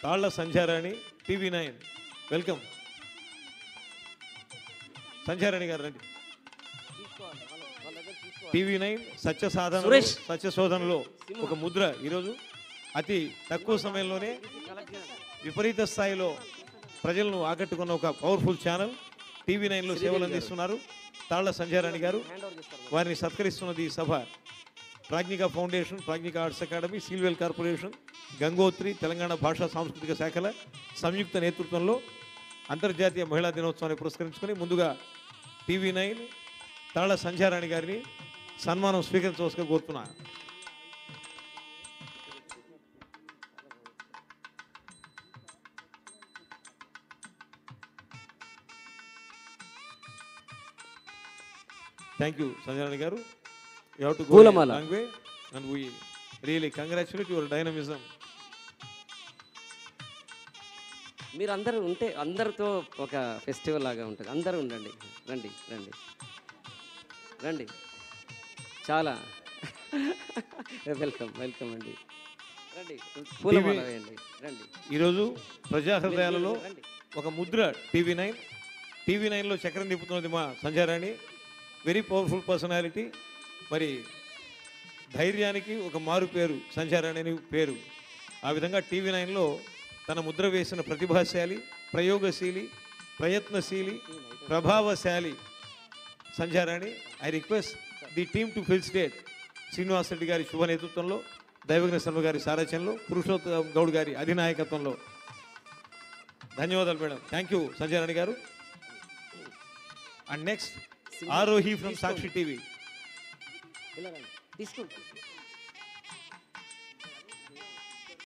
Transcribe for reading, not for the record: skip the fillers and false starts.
తాళ్ల Sandhyarani TV9 welcome. Sandhyarani గారు రండి. TV9 సత్యశోధనలో ఒక ముద్ర. ఈరోజు అతి తక్కువ సమయంలోనే విపరీత స్థాయిలో ప్రజలను ఆకట్టుకున్న ఒక పవర్ఫుల్ ఛానల్ TV9లో సేవలు అందిస్తున్నారు తాళ్ల సంధ్యారాణి గారు. వారిని సత్కరిస్తున్నది ఈ సభ Pragnika foundation, Pragnika arts academy, Sealwell corporation, Gangotri Telangana భాషా సాంస్కృతిక శాఖల సంయుక్త నేతృత్వంలో అంతర్జాతీయ మహిళా దినోత్సవాన్ని పురస్కరించుకొని ముందుగా TV9 తాళ్ల సంధ్యారాణి గారిని సన్మానం స్వీకరించవలసిగా కోరుతున్నాను. Thank you, Sanjay garu. You have to go a long way, and we really congratulate your dynamism. మీరు అందరూ ఉంటే అందరితో ఒక ఫెస్టివల్ లాగా ఉంటుంది. అందరూ ఉండండి, రండి రండి రండి. చాలా వెల్కమ్ వెల్కమ్ అండి. రండి, పూలమాల వేయండి. రండి. ఈరోజు ప్రజా హృదయాలలో ఒక ముద్ర TV9లో చక్రం తిప్పుతున్నది మా సంధ్యారాణి. Very powerful personality. మరి ధైర్యానికి ఒక మారు పేరు సంధ్యారాణి అని పేరు. ఆ విధంగా TV9లో తన ముద్ర వేసిన ప్రతిభాశాలి, ప్రయోగశీలి, ప్రయత్నశీలి, ప్రభావశాలి Sandhyarani. I request the team to felicitate Srinivas Reddy గారి శుభ నేతృత్వంలో, దైవజ్ఞ శర్మ గారి సారథ్యంలో, పురుషోత్తమ గౌడ్ గారి అధినాయకత్వంలో. ధన్యవాదాలు మేడం. థ్యాంక్ యూ సంధ్యారాణి గారు. And next Aarohi from Sakshi TV. తీసుకోండి.